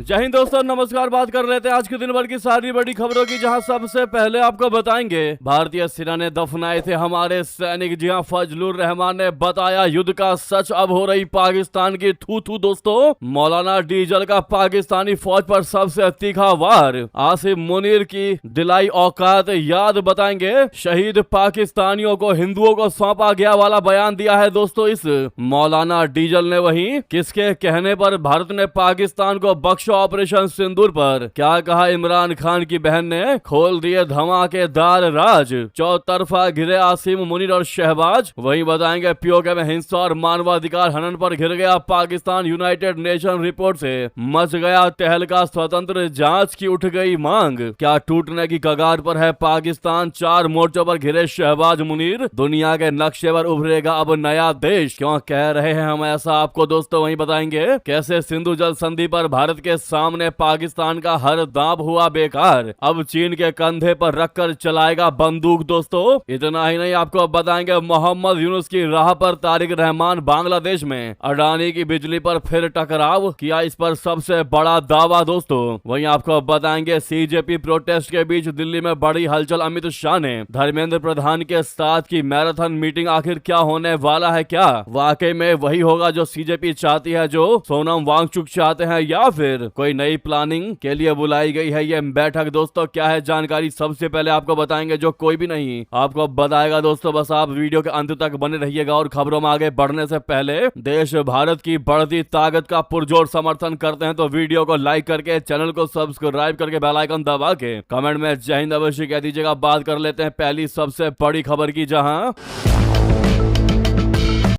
जय हिंद दोस्तों, नमस्कार। बात कर लेते हैं आज के दिन भर की सारी बड़ी खबरों की, जहां सबसे पहले आपको बताएंगे भारतीय सेना ने दफनाए थे हमारे सैनिक। जी हां, फजलुर रहमान ने बताया युद्ध का सच, अब हो रही पाकिस्तान की थू थू। दोस्तों, मौलाना डीजल का पाकिस्तानी फौज पर सबसे तीखा वार, आसिम मुनीर की दिलाई औकात याद बताएंगे, शहीद पाकिस्तानियों को हिंदुओं को सौंपा गया वाला बयान दिया है दोस्तों इस मौलाना डीजल ने। वहीं किसके कहने पर भारत ने पाकिस्तान को बख्शा ऑपरेशन सिंदूर पर, क्या कहा इमरान खान की बहन ने, खोल दिए धमाकेदार राज, चौतरफा घिरे आसिम मुनीर और शहबाज। वहीं बताएंगे पीओके में हिंसा और मानवाधिकार हनन पर घिर गया पाकिस्तान, यूनाइटेड नेशन रिपोर्ट से मच गया तहलका, स्वतंत्र जांच की उठ गई मांग, क्या टूटने की कगार पर है पाकिस्तान, 4 मोर्चों पर घिरे शहबाज मुनीर, दुनिया के नक्शे पर उभरेगा अब नया देश, क्यों कह रहे हैं हम ऐसा, आपको दोस्तों वहीं बताएंगे कैसे सिंधु जल संधि पर भारत के सामने पाकिस्तान का हर दांव हुआ बेकार, अब चीन के कंधे पर रखकर चलाएगा बंदूक। दोस्तों, इतना ही नहीं, आपको बताएंगे मोहम्मद यूनुस की राह पर तारिक रहमान, बांग्लादेश में अडानी की बिजली पर फिर टकराव, किया इस पर सबसे बड़ा दावा। दोस्तों, वहीं आपको बताएंगे सीजेपी प्रोटेस्ट के बीच दिल्ली में बड़ी हलचल, अमित शाह ने धर्मेंद्र प्रधान के साथ की मैराथन मीटिंग, आखिर क्या होने वाला है, क्या वाकई में वही होगा जो सीजेपी चाहती है, जो सोनम वांगचुक चाहते हैं, या फिर कोई नई प्लानिंग के लिए बुलाई गई है ये बैठक। दोस्तों, क्या है जानकारी, सबसे पहले आपको बताएंगे, जो कोई भी नहीं आपको बताएगा। दोस्तों, बस आप वीडियो के अंत तक बने रहिएगा। और खबरों में आगे बढ़ने से पहले देश भारत की बढ़ती ताकत का पुरजोर समर्थन करते हैं तो वीडियो को लाइक करके, चैनल को सब्सक्राइब करके, बेल आइकन दबा के कमेंट में जय हिंद अवश्य कह दीजिएगा। बात कर लेते हैं पहली सबसे बड़ी खबर की, जहां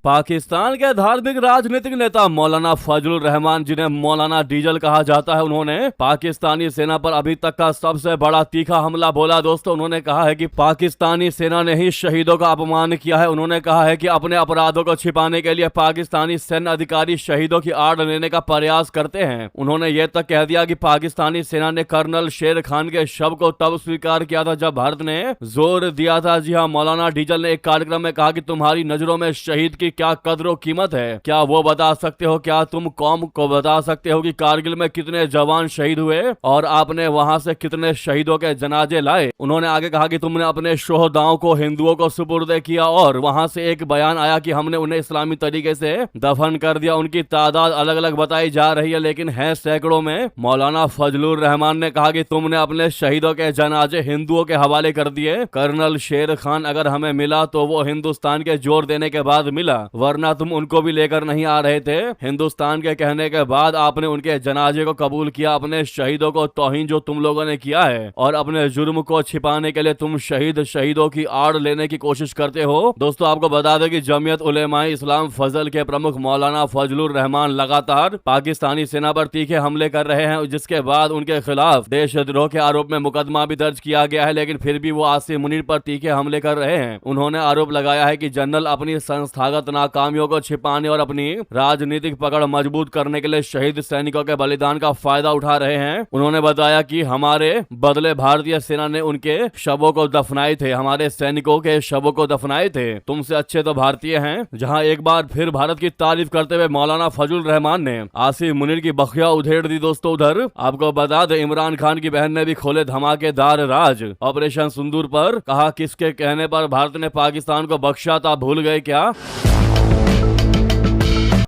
पाकिस्तान के धार्मिक राजनीतिक नेता मौलाना फजलुर रहमान, जिन्हें मौलाना डीजल कहा जाता है, उन्होंने पाकिस्तानी सेना पर अभी तक का सबसे बड़ा तीखा हमला बोला। दोस्तों, उन्होंने कहा है कि पाकिस्तानी सेना ने ही शहीदों का अपमान किया है। उन्होंने कहा है कि अपने अपराधों को छिपाने के लिए पाकिस्तानी सैन्य अधिकारी शहीदों की आड़ लेने का प्रयास करते हैं। उन्होंने ये तक कह दिया कि पाकिस्तानी सेना ने कर्नल शेर खान के शव को तब स्वीकार किया था जब भारत ने जोर दिया था। जी हाँ, मौलाना डीजल ने एक कार्यक्रम में कहा कि तुम्हारी नजरों में शहीद की क्या कदर कीमत है, क्या वो बता सकते हो, क्या तुम कौम को बता सकते हो कि कारगिल में कितने जवान शहीद हुए और आपने वहां से कितने शहीदों के जनाजे लाए। उन्होंने आगे कहा कि तुमने अपने शोहदाओं को हिंदुओं को सुपुर्द किया और वहां से एक बयान आया कि हमने उन्हें इस्लामी तरीके से दफन कर दिया। उनकी तादाद अलग अलग बताई जा रही है, लेकिन है सैकड़ों में। मौलाना फजलुर रहमान ने कहा कि तुमने अपने शहीदों के जनाजे हिंदुओं के हवाले कर दिए। कर्नल शेर खान अगर हमें मिला तो वो हिंदुस्तान के जोर देने के बाद मिला, वरना तुम उनको भी लेकर नहीं आ रहे थे। हिंदुस्तान के कहने के बाद आपने उनके जनाजे को कबूल किया। अपने शहीदों को तौहीन जो तुम लोगों ने किया है और अपने जुर्म को छिपाने के लिए तुम शहीदों की आड़ लेने की कोशिश करते हो। दोस्तों, आपको बता दें कि जमीयत उलेमाए इस्लाम फजल के प्रमुख मौलाना फजलुर रहमान लगातार पाकिस्तानी सेना पर तीखे हमले कर रहे हैं, जिसके बाद उनके खिलाफ देशद्रोह के आरोप में मुकदमा भी दर्ज किया गया है, लेकिन फिर भी वो आसिम मुनीर पर तीखे हमले कर रहे हैं। उन्होंने आरोप लगाया है कि जनरल अपनी संस्थागत नाकामियों को छिपाने और अपनी राजनीतिक पकड़ मजबूत करने के लिए शहीद सैनिकों के बलिदान का फायदा उठा रहे हैं। उन्होंने बताया कि हमारे बदले भारतीय सेना ने उनके शवों को दफनाए थे, हमारे सैनिकों के शवों को दफनाए थे, तुमसे अच्छे तो भारतीय हैं। जहां एक बार फिर भारत की तारीफ करते हुए मौलाना फजलुर रहमान ने आसिम मुनीर की बखिया उधेड़ दी। दोस्तों, उधर आपको बता दें इमरान खान की बहन ने भी खोले धमाकेदार राज ऑपरेशन सिंदूर पर, कहा किसके कहने पर भारत ने पाकिस्तान को बख्शा था, भूल गए क्या।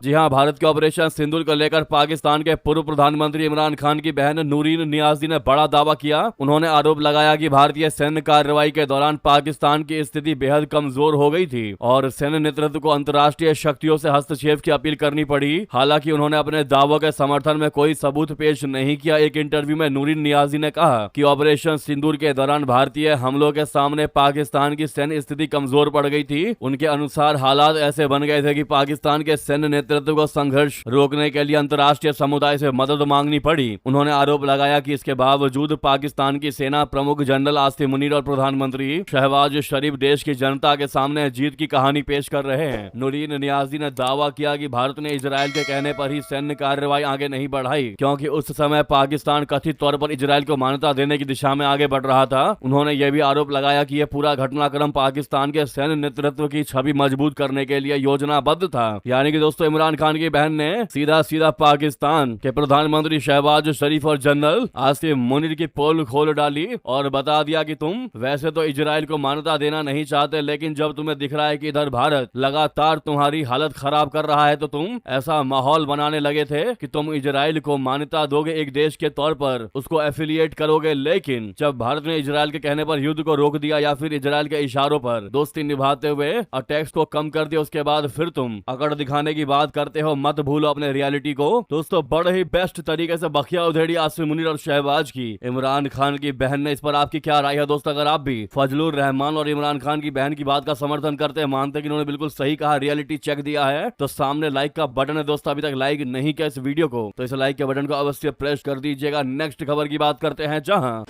जी हां, भारत के ऑपरेशन सिंदूर को लेकर पाकिस्तान के पूर्व प्रधानमंत्री इमरान खान की बहन नूरीन नियाजी ने बड़ा दावा किया। उन्होंने आरोप लगाया कि भारतीय सैन्य कार्रवाई के दौरान पाकिस्तान की स्थिति बेहद कमजोर हो गई थी और सैन्य नेतृत्व को अंतर्राष्ट्रीय शक्तियों से हस्तक्षेप की अपील करनी पड़ी। हालांकि उन्होंने अपने दावों के समर्थन में कोई सबूत पेश नहीं किया। एक इंटरव्यू में नूरीन नियाजी ने कहा कि ऑपरेशन सिंदूर के दौरान भारतीय हमलों के सामने पाकिस्तान की सैन्य स्थिति कमजोर पड़ गई थी। उनके अनुसार हालात ऐसे बन गए थे कि पाकिस्तान के सैन्य नेतृत्व को संघर्ष रोकने के लिए अंतर्राष्ट्रीय समुदाय से मदद मांगनी पड़ी। उन्होंने आरोप लगाया कि इसके बावजूद पाकिस्तान की सेना प्रमुख जनरल आसिम मुनीर और प्रधानमंत्री शहबाज शरीफ देश की जनता के सामने जीत की कहानी पेश कर रहे हैं। नूरीन नियाजी ने दावा किया कि भारत ने इजराइल के कहने पर ही सैन्य कार्रवाई आगे नहीं बढ़ाई, क्योंकि उस समय पाकिस्तान कथित तौर पर इजराइल को मान्यता देने की दिशा में आगे बढ़ रहा था। उन्होंने यह भी आरोप लगाया कि यह पूरा घटनाक्रम पाकिस्तान के सैन्य नेतृत्व की छवि मजबूत करने के लिए योजनाबद्ध था। यानी कि दोस्तों, इमरान इमरान खान की बहन ने सीधा सीधा पाकिस्तान के प्रधानमंत्री शहबाज शरीफ और जनरल आसिफ मुनीर की पोल खोल डाली और बता दिया कि तुम वैसे तो इजराइल को मान्यता देना नहीं चाहते, लेकिन जब तुम्हें दिख रहा है कि इधर भारत लगातार तुम्हारी हालत खराब कर रहा है तो तुम ऐसा माहौल बनाने लगे थे कि तुम इजराइल को मान्यता दोगे एक देश के तौर पर, उसको एफिलिएट करोगे। लेकिन जब भारत ने इजराइल के कहने पर युद्ध को रोक दिया या फिर इजराइल के इशारों पर दोस्ती निभाते हुए अटैक्स को कम कर दिया, उसके बाद फिर तुम अकड़ दिखाने की बात करते हो। मत भूलो अपने रियलिटी को। दोस्तों बड़े ही बेस्ट तरीके से बखिया उधेड़ी आसिफ मुनीर और शहबाज की इमरान खान की बहन ने। इस पर आपकी क्या राय है दोस्तों? अगर आप भी फजलुर रहमान और इमरान खान की बहन की बात का समर्थन करते हैं, मानते हैं कि इन्होंने बिल्कुल सही कहा, रियलिटी चेक दिया है, तो सामने लाइक का बटन है दोस्तों, अभी तक लाइक नहीं किया इस वीडियो को तो इस लाइक के बटन को अवश्य प्रेस कर दीजिएगा। नेक्स्ट खबर की बात करते हैं, जहां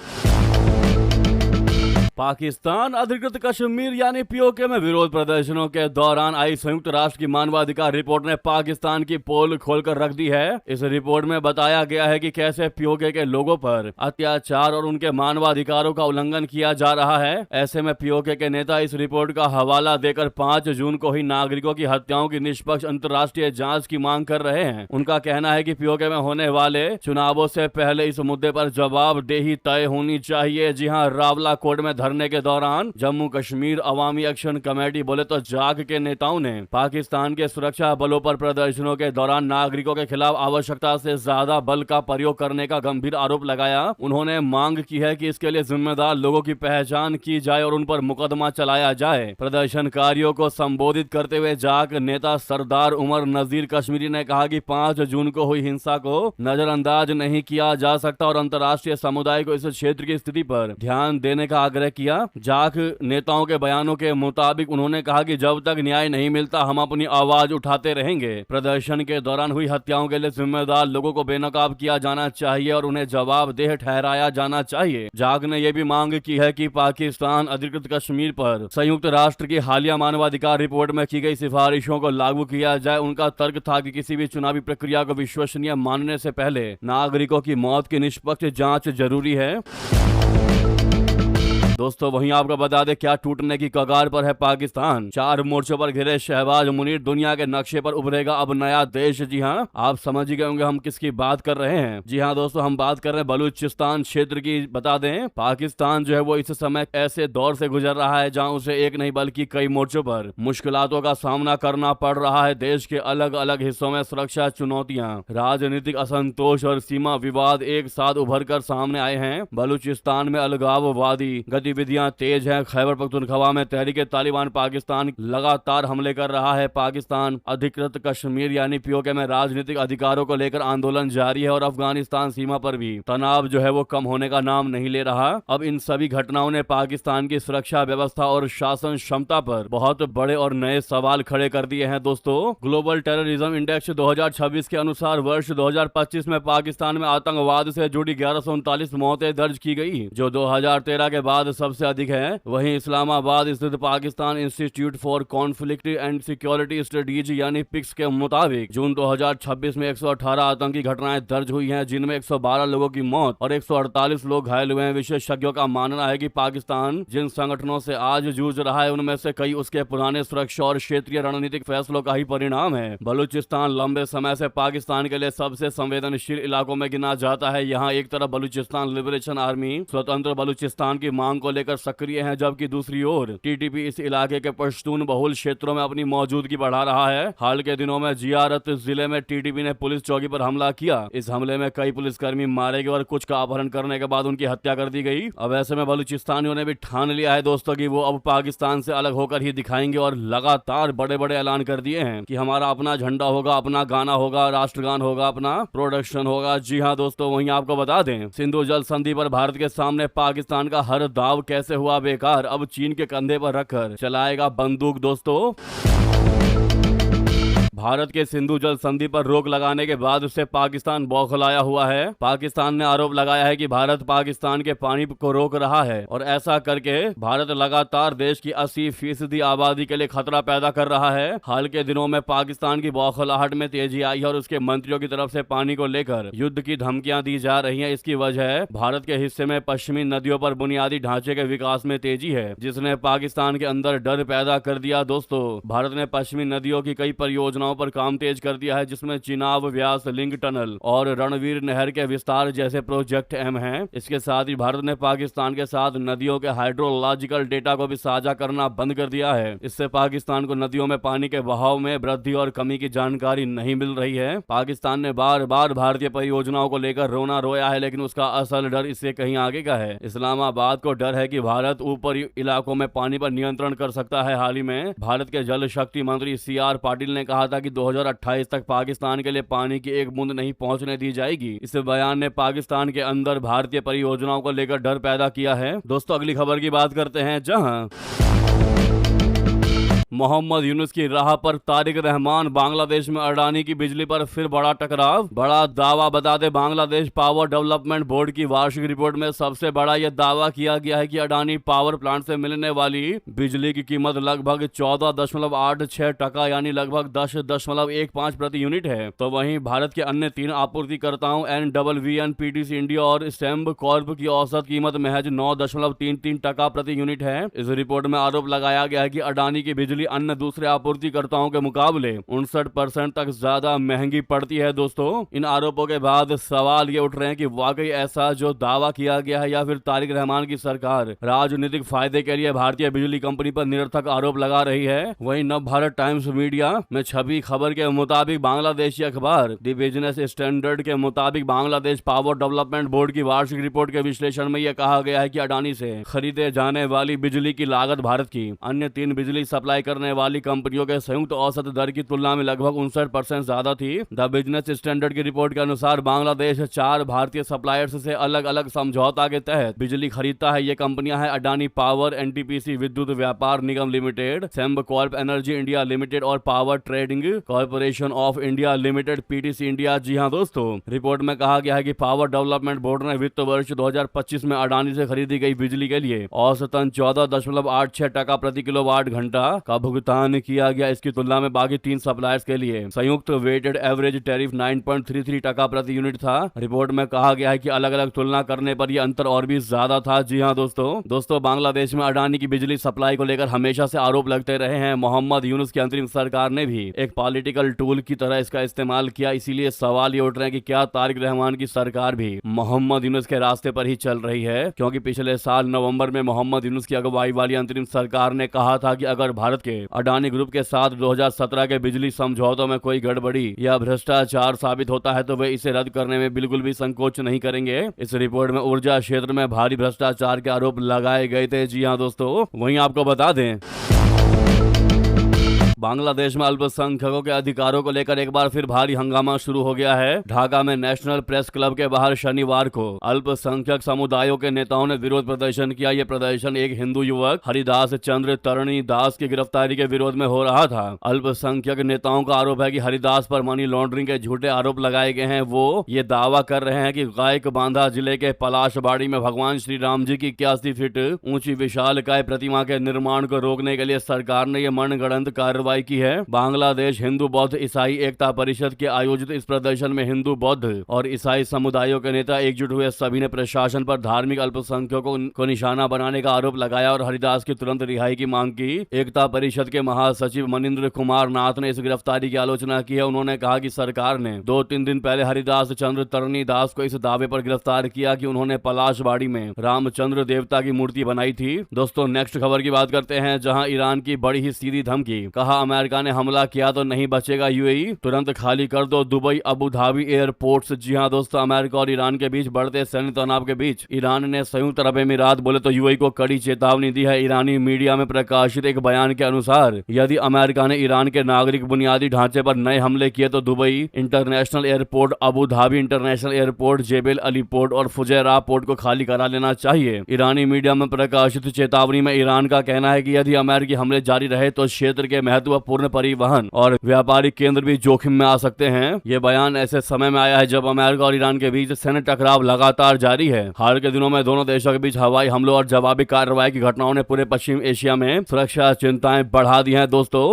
पाकिस्तान अधिकृत कश्मीर यानी पीओके में विरोध प्रदर्शनों के दौरान आई संयुक्त राष्ट्र की मानवाधिकार रिपोर्ट ने पाकिस्तान की पोल खोलकर रख दी है। इस रिपोर्ट में बताया गया है कि कैसे पीओके के लोगों पर अत्याचार और उनके मानवाधिकारों का उल्लंघन किया जा रहा है। ऐसे में पीओके के नेता इस रिपोर्ट का हवाला देकर 5 जून को ही नागरिकों की हत्याओं की निष्पक्ष अंतर्राष्ट्रीय जांच की मांग कर रहे हैं। उनका कहना है कि पीओके में होने वाले चुनावों से पहले इस मुद्दे पर जवाबदेही तय होनी चाहिए। जी हाँ, रावला कोर्ट में धरने के दौरान जम्मू कश्मीर अवामी एक्शन कमेटी बोले तो जाग के नेताओं ने पाकिस्तान के सुरक्षा बलों पर प्रदर्शनों के दौरान नागरिकों के खिलाफ आवश्यकता से ज्यादा बल का प्रयोग करने का गंभीर आरोप लगाया। उन्होंने मांग की है कि इसके लिए जिम्मेदार लोगों की पहचान की जाए और उन पर मुकदमा चलाया जाए। प्रदर्शनकारियों को संबोधित करते हुए जाग नेता सरदार उमर नजीर कश्मीरी ने कहा कि 5 जून को हुई हिंसा को नजरअंदाज नहीं किया जा सकता और अंतर्राष्ट्रीय समुदाय को इस क्षेत्र की स्थिति पर ध्यान देने का आग्रह किया। जाख नेताओं के बयानों के मुताबिक उन्होंने कहा कि जब तक न्याय नहीं मिलता हम अपनी आवाज उठाते रहेंगे। प्रदर्शन के दौरान हुई हत्याओं के लिए जिम्मेदार लोगों को बेनकाब किया जाना चाहिए और उन्हें जवाबदेह ठहराया जाना चाहिए। जाग ने यह भी मांग की है कि पाकिस्तान अधिकृत कश्मीर पर संयुक्त राष्ट्र की हालिया मानवाधिकार रिपोर्ट में की गई सिफारिशों को लागू किया जाए। उनका तर्क था कि किसी भी चुनावी प्रक्रिया को विश्वसनीय मानने से पहले नागरिकों की मौत की निष्पक्ष जांच जरूरी है। दोस्तों वहीं आपको बता दें क्या टूटने की कगार पर है पाकिस्तान। 4 मोर्चों पर घिरे शहबाज मुनीर, दुनिया के नक्शे पर उभरेगा अब नया देश। जी हां, आप समझ ही गए होंगे हम किसकी बात कर रहे हैं। जी हां दोस्तों, हम बात कर रहे हैं बलूचिस्तान क्षेत्र की। बता दें पाकिस्तान जो है वो इस समय ऐसे दौर से गुजर रहा है जहां उसे एक नहीं बल्कि कई मोर्चों पर मुश्किलातों का सामना करना पड़ रहा है। देश के अलग अलग हिस्सों में सुरक्षा चुनौतियां, राजनीतिक असंतोष और सीमा विवाद एक साथ उभर कर सामने आए हैं। बलूचिस्तान में अलगाववादी गतिविधियां तेज हैं। खैबर पख्तूनख्वा में तहरीके तालिबान पाकिस्तान लगातार हमले कर रहा है। पाकिस्तान अधिकृत कश्मीर यानी पीओके में राजनीतिक अधिकारों को लेकर आंदोलन जारी है और अफगानिस्तान सीमा पर भी तनाव जो है वो कम होने का नाम नहीं ले रहा। अब इन सभी घटनाओं ने पाकिस्तान की सुरक्षा व्यवस्था और शासन क्षमता पर बहुत बड़े और नए सवाल खड़े कर दिए हैं। दोस्तों ग्लोबल टेररिज्म इंडेक्स 2026 के अनुसार वर्ष 2025 में पाकिस्तान में आतंकवाद से जुड़ी 1139 मौतें दर्ज की गई, जो 2013 के बाद सबसे अधिक है। वहीं इस्लामाबाद स्थित Pakistan institute for conflict and security studies यानी पिक्स के मुताबिक जून 2026 में 118 आतंकी घटनाएं दर्ज हुई हैं, जिनमें 112 लोगों की मौत और 148 लोग घायल हुए हैं। विशेषज्ञों का मानना है कि पाकिस्तान जिन संगठनों से आज जूझ रहा है उनमें से कई उसके पुराने सुरक्षा और क्षेत्रीय रणनीतिक फैसलों का ही परिणाम है। बलूचिस्तान लंबे समय से पाकिस्तान के लिए सबसे संवेदनशील इलाकों में गिना जाता है। यहाँ एक तरफ बलूचिस्तान लिबरेशन आर्मी स्वतंत्र बलूचिस्तान की मांग को लेकर सक्रिय है, जबकि दूसरी ओर टीटीपी इस इलाके के पश्तून बहुल क्षेत्रों में अपनी मौजूदगी बढ़ा रहा है। हाल के दिनों में जियारत जिले में टीटीपी ने पुलिस चौकी पर हमला किया। इस हमले में कई पुलिसकर्मी मारे गए और कुछ का अपहरण करने के बाद उनकी हत्या कर दी गई। अब ऐसे में बलूचिस्तानियों ने भी ठान लिया है दोस्तों कि वो अब पाकिस्तान से अलग होकर ही दिखाएंगे और लगातार बड़े बड़े ऐलान कर दिए हैं कि हमारा अपना झंडा होगा, अपना गाना होगा, राष्ट्रगान होगा, अपना प्रोडक्शन होगा। जी हाँ दोस्तों, वहीं आपको बता दें सिंधु जल संधि पर भारत के सामने पाकिस्तान का हर दाव कैसे हुआ बेकार। अब चीन के कंधे पर रखकर चलाएगा बंदूक। दोस्तों भारत के सिंधु जल संधि पर रोक लगाने के बाद उससे पाकिस्तान बौखलाया हुआ है। पाकिस्तान ने आरोप लगाया है कि भारत पाकिस्तान के पानी को रोक रहा है और ऐसा करके भारत लगातार देश की 80% आबादी के लिए खतरा पैदा कर रहा है। हाल के दिनों में पाकिस्तान की बौखलाहट में तेजी आई है और उसके मंत्रियों की तरफ से पानी को लेकर युद्ध की धमकियां दी जा रही है। इसकी वजह भारत के हिस्से में पश्चिमी नदियों पर बुनियादी ढांचे के विकास में तेजी है, जिसने पाकिस्तान के अंदर डर पैदा कर दिया। दोस्तों भारत ने पश्चिमी नदियों की कई परियोजनाओं परियोजनाओं पर काम तेज कर दिया है, जिसमें चिनाब व्यास लिंक टनल और रणवीर नहर के विस्तार जैसे प्रोजेक्ट अहम हैं। इसके साथ ही भारत ने पाकिस्तान के साथ नदियों के हाइड्रोलॉजिकल डेटा को भी साझा करना बंद कर दिया है। इससे पाकिस्तान को नदियों में पानी के बहाव में वृद्धि और कमी की जानकारी नहीं मिल रही है। पाकिस्तान ने बार बार भारतीय परियोजनाओं को लेकर रोना रोया है, लेकिन उसका असल डर इससे कहीं आगे का है। इस्लामाबाद को डर है कि भारत ऊपरी इलाकों में पानी पर नियंत्रण कर सकता है। हाल ही में भारत के जल शक्ति मंत्री CR पाटिल ने कहा था कि 2028 तक पाकिस्तान के लिए पानी की एक बूंद नहीं पहुंचने दी जाएगी। इस बयान ने पाकिस्तान के अंदर भारतीय परियोजनाओं को लेकर डर पैदा किया है। दोस्तों, अगली खबर की बात करते हैं, जहां मोहम्मद यूनुस की राह पर तारिक रहमान। बांग्लादेश में अडानी की बिजली पर फिर बड़ा टकराव, बड़ा दावा। बता दें, बांग्लादेश पावर डेवलपमेंट बोर्ड की वार्षिक रिपोर्ट में सबसे बड़ा यह दावा किया गया है कि अडानी पावर प्लांट से मिलने वाली बिजली की कीमत लगभग 14.86 टका यानी लगभग 10.15 प्रति यूनिट है। तो वहीं भारत के अन्य 3 आपूर्तिकर्ताओं NWVN, PTC इंडिया और सेम्ब कॉर्प की औसत कीमत महज 9.33 टका प्रति यूनिट है। इस रिपोर्ट में आरोप लगाया गया है कि अडानी की बिजली अन्य दूसरे आपूर्तिकर्ताओं के मुकाबले 59% तक ज्यादा महंगी पड़ती है। दोस्तों, इन आरोपों के बाद सवाल ये उठ रहे हैं कि वाकई ऐसा जो दावा किया गया है या फिर तारिक रहमान की सरकार राजनीतिक फायदे के लिए भारतीय बिजली कंपनी पर निरर्थक आरोप लगा रही है। वहीं नव भारत टाइम्स मीडिया में छपी खबर के मुताबिक बांग्लादेशी अखबार द बिजनेस स्टैंडर्ड के मुताबिक बांग्लादेश पावर डेवलपमेंट बोर्ड की वार्षिक रिपोर्ट के विश्लेषण में यह कहा गया है कि अडानी से खरीदे जाने वाली बिजली की लागत भारत की अन्य 3 बिजली सप्लाई करने वाली कंपनियों के संयुक्त औसत दर की तुलना में लगभग 59% ज्यादा थी। द बिजनेस स्टैंडर्ड की रिपोर्ट के अनुसार बांग्लादेश 4 भारतीय सप्लायर्स से अलग अलग समझौता के तहत बिजली खरीदता है। ये कंपनियां हैं Adani power, NTPC Vidyut Vyapar Nigam limited, Sembcorp energy India limited और power trading corporation of India limited PTC India. जी हां दोस्तों, रिपोर्ट में कहा गया है कि पावर डेवलपमेंट बोर्ड ने वित्त वर्ष 2025 में अडानी से खरीदी गई बिजली के लिए औसतन 14.86 टका प्रति किलोवाट घंटा का भुगतान किया गया। इसकी तुलना में बाकी 3 सप्लायर्स के लिए संयुक्त वेटेड एवरेज टैरिफ 9.33 टका प्रति यूनिट था। रिपोर्ट में कहा गया है कि अलग अलग तुलना करने पर यह अंतर और भी ज्यादा था। जी हां दोस्तों, बांग्लादेश में अडानी की बिजली सप्लाई को लेकर हमेशा से आरोप लगते रहे हैं। मोहम्मद यूनुस की अंतरिम सरकार ने भी एक पॉलिटिकल टूल की तरह इसका इस्तेमाल किया। इसीलिए सवाल ये उठ रहे हैं कि क्या तारिक रहमान की सरकार भी मोहम्मद यूनुस के रास्ते पर ही चल रही है, क्योंकि पिछले साल नवंबर में मोहम्मद यूनुस की अगुवाई वाली अंतरिम सरकार ने कहा था कि अगर भारत के अडानी ग्रुप के साथ 2017 के बिजली समझौतों में कोई गड़बड़ी या भ्रष्टाचार साबित होता है तो वे इसे रद्द करने में बिल्कुल भी संकोच नहीं करेंगे। इस रिपोर्ट में ऊर्जा क्षेत्र में भारी भ्रष्टाचार के आरोप लगाए गए थे। जी हां दोस्तों, वहीं आपको बता दें, बांग्लादेश में अल्पसंख्यकों के अधिकारों को लेकर एक बार फिर भारी हंगामा शुरू हो गया है। ढाका में नेशनल प्रेस क्लब के बाहर शनिवार को अल्पसंख्यक समुदायों के नेताओं ने विरोध प्रदर्शन किया। यह प्रदर्शन एक हिंदू युवक हरिदास चंद्र तरणी दास की गिरफ्तारी के विरोध में हो रहा था। अल्पसंख्यक नेताओं का आरोप है कि हरिदास पर मनी लॉन्ड्रिंग के झूठे आरोप लगाए गए हैं। वो ये दावा कर रहे हैं कि गायक बांधा जिले के पलाशबाड़ी में भगवान श्री राम जी की 81 फीट ऊंची विशालकाय प्रतिमा के निर्माण को रोकने के लिए सरकार ने यह मनगढ़ंत कार्रवाई की है। बांग्लादेश हिंदू बौद्ध ईसाई एकता परिषद के आयोजित इस प्रदर्शन में हिंदू, बौद्ध और ईसाई समुदायों के नेता एकजुट हुए। सभी ने प्रशासन पर धार्मिक अल्पसंख्यकों को निशाना बनाने का आरोप लगाया और हरिदास की तुरंत रिहाई की मांग की। एकता परिषद के महासचिव मनिंद्र कुमार नाथ ने इस गिरफ्तारी की आलोचना की है। उन्होंने कहा कि सरकार ने 2-3 दिन पहले हरिदास चंद्र तरणी दास को इस दावे पर गिरफ्तार किया कि उन्होंने पलाशबाड़ी में रामचंद्र देवता की मूर्ति बनाई थी। दोस्तों, नेक्स्ट खबर की बात करते हैं, जहां ईरान की बड़ी ही सीधी धमकी। कहा, अमेरिका ने हमला किया तो नहीं बचेगा यूएई, तुरंत खाली कर दो दुबई अबू धाबी एयरपोर्ट्स। जी हां दोस्तों, अमेरिका और ईरान के बीच बढ़ते सैन्य तनाव के बीच ईरान ने संयुक्त अरब अमीरात बोले तो यूएई को कड़ी चेतावनी दी है। ईरानी मीडिया में प्रकाशित एक बयान के अनुसार यदि अमेरिका ने ईरान के नागरिक बुनियादी ढांचे पर नए हमले किए तो Dubai international airport, Abu Dhabi international airport, जेबेल Ali port और फुजैरा पोर्ट को खाली करा लेना चाहिए। ईरानी मीडिया में प्रकाशित चेतावनी में ईरान का कहना है कि यदि अमेरिकी हमले जारी रहे तो क्षेत्र के महत्वपूर्ण परिवहन और व्यापारिक केंद्र भी जोखिम में आ सकते हैं। यह बयान ऐसे समय में आया है जब अमेरिका और ईरान के बीच सैन्य टकराव लगातार जारी है। हाल के दिनों में दोनों देशों के बीच हवाई हमलों और जवाबी कार्रवाई की घटनाओं ने पूरे पश्चिम एशिया में सुरक्षा चिंताएं बढ़ा दी हैं। दोस्तों,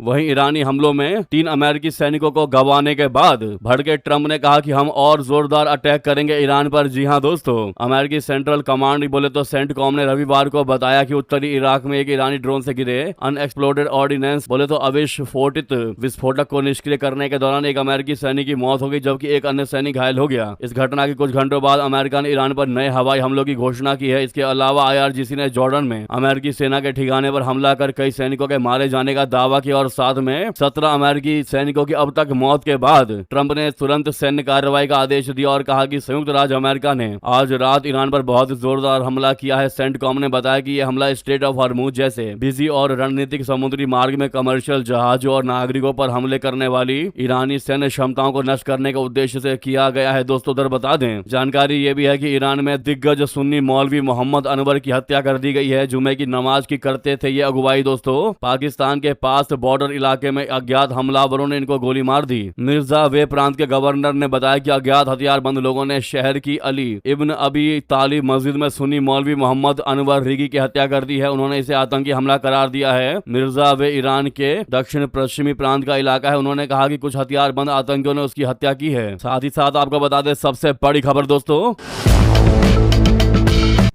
वहीं ईरानी हमलों में 3 अमेरिकी सैनिकों को गंवाने के बाद भड़के ट्रंप ने कहा कि हम और जोरदार अटैक करेंगे ईरान पर। जी हां दोस्तों, अमेरिकी सेंट्रल कमांड बोले तो सेंटकॉम ने रविवार को बताया कि उत्तरी इराक में एक ईरानी ड्रोन से गिरे अनएक्सप्लोडेड ऑर्डिनेंस बोले तो अविस्फोटित विस्फोटक को निष्क्रिय करने के दौरान एक अमेरिकी सैनिक की मौत हो गई, जबकि एक अन्य सैनिक घायल हो गया। इस घटना के कुछ घंटों बाद अमेरिका ने ईरान पर नए हवाई हमलों की घोषणा की है। इसके अलावा IRGC ने जॉर्डन में अमेरिकी सेना के ठिकाने पर हमला कर कई सैनिकों के मारे जाने का दावा किया और साथ में 17 अमेरिकी सैनिकों की अब तक मौत के बाद ट्रंप ने तुरंत सैन्य कार्रवाई का आदेश दिया और कहा कि संयुक्त राज्य अमेरिका ने आज रात ईरान पर बहुत जोरदार हमला किया है। सेंटकॉम ने बताया कि यह हमला स्ट्रेट ऑफ हॉर्मुज जैसे बिजी और रणनीतिक समुद्री मार्ग में कमर्शियल जहाजों और नागरिकों पर हमले करने वाली ईरानी सैन्य क्षमताओं को नष्ट करने के उद्देश्य से किया गया है। दोस्तों उधर बता दें, जानकारी ये भी है कि ईरान में दिग्गज सुन्नी मौलवी मोहम्मद अनवर की हत्या कर दी गई है। जुमे की नमाज की करते थे ये अगुवाई। दोस्तों पाकिस्तान के पास बॉर्डर इलाके में अज्ञात हमलावरों ने इनको गोली मार दी। मिर्जा वे प्रांत के गवर्नर ने बताया कि अज्ञात हथियारबंद लोगों ने शहर की अली इब्न अबी तालिब मस्जिद में सुन्नी मौलवी मोहम्मद अनवर रिगी की हत्या कर दी है। उन्होंने इसे आतंकी हमला करार दिया है। मिर्जा वे ईरान के दक्षिण पश्चिमी प्रांत का इलाका है। उन्होंने कहा कि कुछ हथियारबंद आतंकियों ने उसकी हत्या की है। साथ ही साथ आपको बता दें सबसे बड़ी खबर दोस्तों,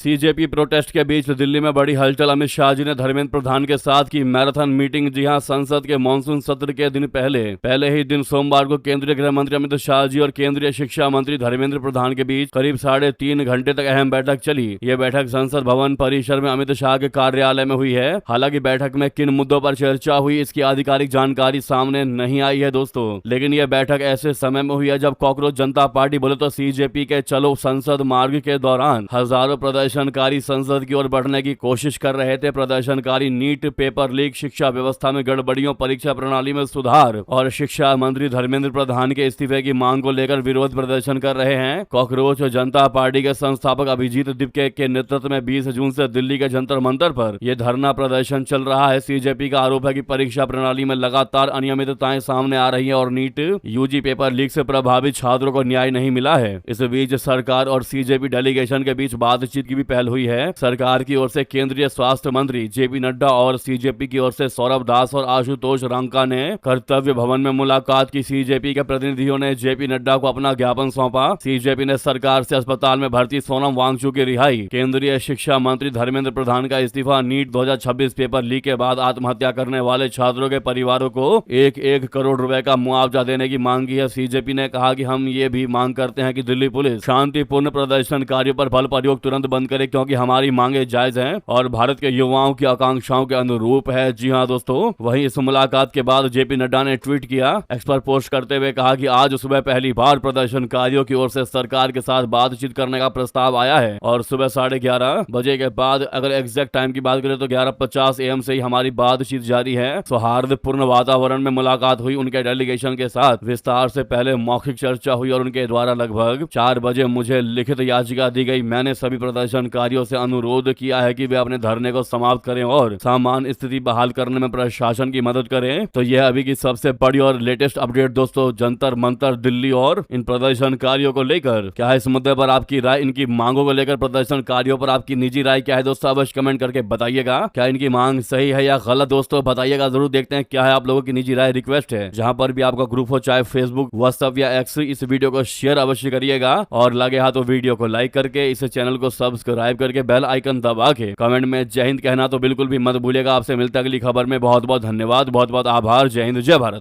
CJP प्रोटेस्ट के बीच दिल्ली में बड़ी हलचल। अमित शाह जी ने धर्मेंद्र प्रधान के साथ की मैराथन मीटिंग। जी हां, संसद के मानसून सत्र के दिन पहले ही दिन सोमवार को केंद्रीय गृह मंत्री अमित शाह जी और केंद्रीय शिक्षा मंत्री धर्मेंद्र प्रधान के बीच करीब 3.5 घंटे तक अहम बैठक चली। यह बैठक संसद भवन परिसर में अमित शाह के कार्यालय में हुई है। हालांकि बैठक में किन मुद्दों पर चर्चा हुई इसकी आधिकारिक जानकारी सामने नहीं आई है दोस्तों, लेकिन यह बैठक ऐसे समय में हुई है जब कॉकरोच जनता पार्टी बोले तो CJP के चलो संसद मार्ग के दौरान हजारों प्रदर्शनकारी संसद की ओर बढ़ने की कोशिश कर रहे थे। प्रदर्शनकारी नीट पेपर लीक, शिक्षा व्यवस्था में गड़बड़ियों, परीक्षा प्रणाली में सुधार और शिक्षा मंत्री धर्मेंद्र प्रधान के इस्तीफे की मांग को लेकर विरोध प्रदर्शन कर रहे हैं। कॉकरोच जनता पार्टी के संस्थापक अभिजीत दिपके के नेतृत्व में 20 जून से दिल्ली के जंतर मंतर पर यह धरना प्रदर्शन चल रहा है। CJP का आरोप है कि परीक्षा प्रणाली में लगातार अनियमितताएं सामने आ रही है और नीट UG पेपर लीक से प्रभावित छात्रों को न्याय नहीं मिला है। इस बीच सरकार और CJP डेलीगेशन के बीच बातचीत की भी पहल हुई है। सरकार की ओर से केंद्रीय स्वास्थ्य मंत्री JP नड्डा और CJP की ओर से सौरभ दास और आशुतोष रांका ने कर्तव्य भवन में मुलाकात की। CJP के प्रतिनिधियों ने JP नड्डा को अपना ज्ञापन सौंपा। CJP ने सरकार से अस्पताल में भर्ती सोनम वांगचुक की रिहाई, केंद्रीय शिक्षा मंत्री धर्मेंद्र प्रधान का इस्तीफा, नीट 2026 पेपर लीक के बाद आत्महत्या करने वाले छात्रों के परिवारों को 1-1 करोड़ रुपए का मुआवजा देने की मांग की है। CJP ने कहा कि हम ये भी मांग करते हैं कि दिल्ली पुलिस शांतिपूर्ण प्रदर्शनकारियों पर बल प्रयोग तुरंत बंद करे, क्योंकि हमारी मांगे जायज हैं और भारत के युवाओं की आकांक्षाओं के अनुरूप है। जी हां दोस्तों, वहीं इस मुलाकात के बाद JP नड्डा ने ट्वीट किया, एक्स पर पोस्ट करते हुए कहा कि आज सुबह पहली बार प्रदर्शनकारियों की ओर से सरकार के साथ बातचीत करने का प्रस्ताव आया है और सुबह 11:30 बजे के बाद, अगर एग्जैक्ट टाइम की बात करें तो 11:50 AM से ही हमारी बातचीत जारी है। सौहार्दपूर्ण वातावरण में मुलाकात हुई। उनके डेलीगेशन के साथ विस्तार से पहले मौखिक चर्चा हुई और उनके द्वारा लगभग 4 बजे मुझे लिखित याचिका दी गई। मैंने सभी प्रदर्शनकारियों से अनुरोध किया है कि वे अपने धरने को समाप्त करें और सामान्य स्थिति बहाल करने में प्रशासन की मदद करें। तो यह अभी की सबसे बड़ी और लेटेस्ट अपडेट दोस्तों, जंतर मंतर दिल्ली और इन प्रदर्शनकारियों को लेकर। क्या है इस मुद्दे पर आपकी राय, इनकी मांगों को लेकर प्रदर्शनकारियों पर आपकी निजी राय क्या है दोस्तों, अवश्य कमेंट करके बताइएगा। क्या इनकी मांग सही है या गलत दोस्तों, बताइएगा जरूर। देखते हैं क्या है आप लोगों की निजी राय। रिक्वेस्ट है जहां पर भी आपका ग्रुप हो, चाहे फेसबुक, व्हाट्सएप या एक्स, इस वीडियो को शेयर अवश्य करिएगा और लगे हाथों वीडियो को लाइक करके इस चैनल को सब्सक्राइब करके बेल आइकन दबा के कमेंट में जय हिंद कहना तो बिल्कुल भी मत भूलिएगा। आपसे मिलता अगली खबर में। बहुत बहुत धन्यवाद, बहुत बहुत आभार। जय हिंद, जय भारत।